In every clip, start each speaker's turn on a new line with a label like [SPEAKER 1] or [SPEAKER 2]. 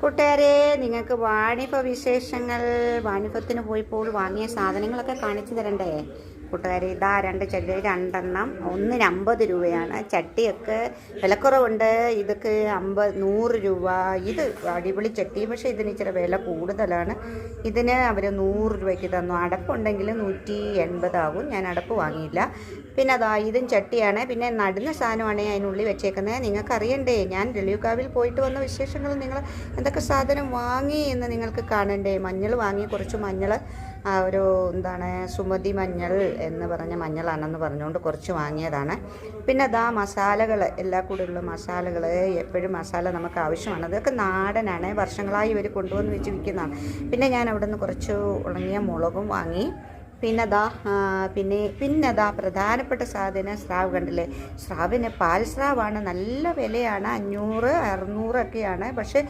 [SPEAKER 1] കൂട്ടുകാരെ, നിങ്ങൾക്ക് വാണിഭ വിശേഷങ്ങൾ, വാണിഭത്തിന് പോയപ്പോൾ വാങ്ങിയ സാധനങ്ങളൊക്കെ കാണിച്ചു തരണ്ടേ കൂട്ടുകാരെ? ഇതാ 2 ചട്ടി, 2 എണ്ണം, ഒന്നിന് 50 രൂപയാണ്. ചട്ടിയൊക്കെ വിലക്കുറവുണ്ട്. ഇതൊക്കെ 100 രൂപ. ഇത് അടിപൊളി ചട്ടി, പക്ഷേ ഇതിന് ഇച്ചിരി വില കൂടുതലാണ്. ഇതിന് അവർ 100 രൂപയ്ക്ക് തന്നു. അടപ്പുണ്ടെങ്കിൽ 180 ആവും. ഞാൻ അടപ്പ് വാങ്ങിയില്ല. പിന്നെ അതാ ഇതും ചട്ടിയാണ്. പിന്നെ നടുന്ന സാധനമാണ് അതിനുള്ളിൽ വെച്ചേക്കുന്നത്. നിങ്ങൾക്കറിയണ്ടേ, ഞാൻ വെളിയൂക്കാവിൽ പോയിട്ട് വന്ന വിശേഷങ്ങൾ, നിങ്ങൾ എന്തൊക്കെ സാധനം വാങ്ങി എന്ന് നിങ്ങൾക്ക് കാണണ്ടേ. മഞ്ഞൾ വാങ്ങി, കുറച്ച് മഞ്ഞൾ, ഒരു സുമതി മഞ്ഞൾ എന്ന് പറഞ്ഞ മഞ്ഞളാണെന്ന് പറഞ്ഞുകൊണ്ട് കുറച്ച് വാങ്ങിയതാണ്. പിന്നെ അതാ മസാലകൾ, എല്ലാ കൂടെയുള്ള മസാലകൾ. എപ്പോഴും മസാല നമുക്ക് ആവശ്യമാണ്. അതൊക്കെ നാടനാണ്, വർഷങ്ങളായി ഇവർ കൊണ്ടുവന്ന് വെച്ച് വിൽക്കുന്നതാണ്. പിന്നെ ഞാൻ അവിടെ നിന്ന് കുറച്ച് ഉണങ്ങിയ മുളകും വാങ്ങി. പിന്നതാ പ്രധാനപ്പെട്ട സാധനം സ്രാവ് കണ്ടില്ലേ. സ്രാവിന് പാൽ സ്രാവാണ്, നല്ല വിലയാണ്, 500 600 ഒക്കെയാണ്. പക്ഷേ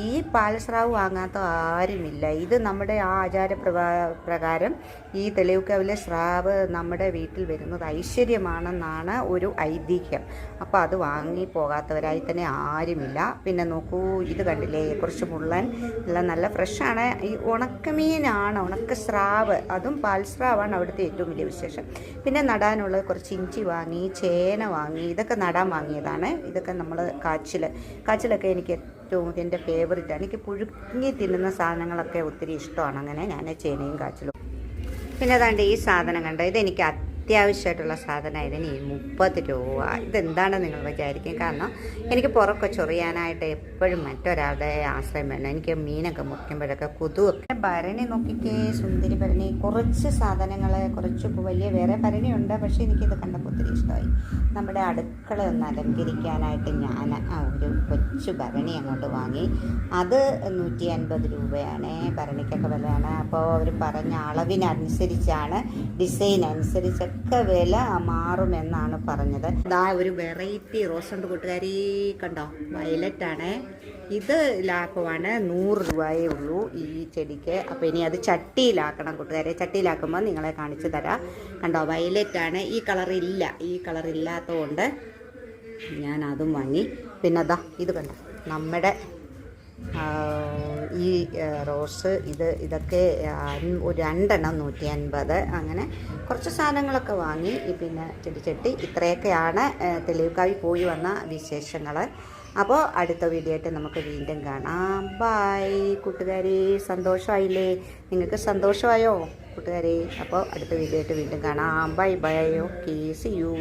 [SPEAKER 1] ഈ പാൽസ്രാവ് വാങ്ങാത്ത ആരുമില്ല. ഇത് നമ്മുടെ പ്രകാരം ഈ തെളിവുക്കാവിലെ സ്രാവ് നമ്മുടെ വീട്ടിൽ വരുന്നത് ഐശ്വര്യമാണെന്നാണ് ഒരു ഐതിഹ്യം. അപ്പോൾ അത് വാങ്ങി പോകാത്തവരായി തന്നെ ആരുമില്ല. പിന്നെ നോക്കൂ, ഇത് കണ്ടില്ലേ, കുറച്ച് മുള്ളൻ, എല്ലാം നല്ല ഫ്രഷാണ്. ഈ ഉണക്കമീനാണ്, ഉണക്ക സ്രാവ്, അതും പാൽസ്രാവാണ് അവിടുത്തെ ഏറ്റവും വലിയ വിശേഷം. പിന്നെ നടാനുള്ള കുറച്ച് ഇഞ്ചി വാങ്ങി, ചേന വാങ്ങി. ഇതൊക്കെ നടാൻ വാങ്ങിയതാണ്. ഇതൊക്കെ നമ്മൾ കാച്ചിലൊക്കെ എനിക്ക് എൻ്റെ ഫേവറേറ്റാണ്. എനിക്ക് പുഴുങ്ങി തിന്നുന്ന സാധനങ്ങളൊക്കെ ഒത്തിരി ഇഷ്ടമാണ്. അങ്ങനെ ഞാൻ ചേനയും കാച്ചിലും. പിന്നെ അതാണ്ട് ഈ സാധനം കണ്ടോ, ഇതെനിക്ക് അത്യാവശ്യമായിട്ടുള്ള സാധനം. ഇതിന് 30 രൂപ. ഇതെന്താണെന്ന് നിങ്ങൾ വിചാരിക്കും. കാരണം എനിക്ക് പുറമൊക്കെ ചൊറിയാനായിട്ട് എപ്പോഴും മറ്റൊരാളുടെ ആശ്രയം വേണം. എനിക്ക് മീനൊക്കെ മുറിക്കുമ്പോഴൊക്കെ കൊതുവൊക്കെ. ഭരണി നോക്കിക്കേ, സുന്ദരി ഭരണി. കുറച്ച് സാധനങ്ങൾ, കുറച്ച് വലിയ വേറെ ഭരണിയുണ്ട്, പക്ഷേ എനിക്കിത് കണ്ടപ്പോൾ ഒത്തിരി ഇഷ്ടമായി. നമ്മുടെ അടുക്കള ഒന്ന് അലങ്കരിക്കാനായിട്ട് ഞാൻ ഒരു കൊച്ചു ഭരണി അങ്ങോട്ട് വാങ്ങി. അത് 150 രൂപയാണ്. ഭരണിക്കൊക്കെ വിലയാണ്. അപ്പോൾ അവർ പറഞ്ഞ അളവിനനുസരിച്ചാണ്, ഡിസൈൻ അനുസരിച്ചൊക്കെ വില മാറുമെന്നാണ് പറഞ്ഞത്. ഇതാ ഒരു വെറൈറ്റി റോസ് ഉണ്ട് കൂട്ടുകാരി, കണ്ടോ, വയലറ്റാണ്. ഇത് ലാഭമാണ്, 100 രൂപയേ ഉള്ളൂ ഈ ചെടിക്ക്. അപ്പോൾ ഇനി അത് ചട്ടിയിലാക്കണം കൂട്ടുകാരെ. ചട്ടിയിലാക്കുമ്പോൾ നിങ്ങളെ കാണിച്ചു തരാം. കണ്ടോ, വയലറ്റാണ്. ഈ കളറില്ല, ഈ കളറില്ലാത്തതുകൊണ്ട് ഞാൻ അതും വാങ്ങി. പിന്നെ അതാ ഇത് കണ്ടോ, നമ്മുടെ ഈ റോസ്, ഇതൊക്കെ 2 എണ്ണം 150. അങ്ങനെ കുറച്ച് സാധനങ്ങളൊക്കെ വാങ്ങി. പിന്നെ ചെടി ഇത്രയൊക്കെയാണ് തെളിവുക്കാവിൽ പോയി വന്ന വിശേഷങ്ങൾ. അപ്പോൾ അടുത്ത വീഡിയോ ആയിട്ട് നമുക്ക് വീണ്ടും കാണാം. ബൈ കൂട്ടുകാരി. സന്തോഷമായില്ലേ? നിങ്ങൾക്ക് സന്തോഷമായോ കൂട്ടുകാരി? അപ്പോൾ അടുത്ത വീഡിയോ ആയിട്ട് വീണ്ടും കാണാം. Bye bye. Okay, see U.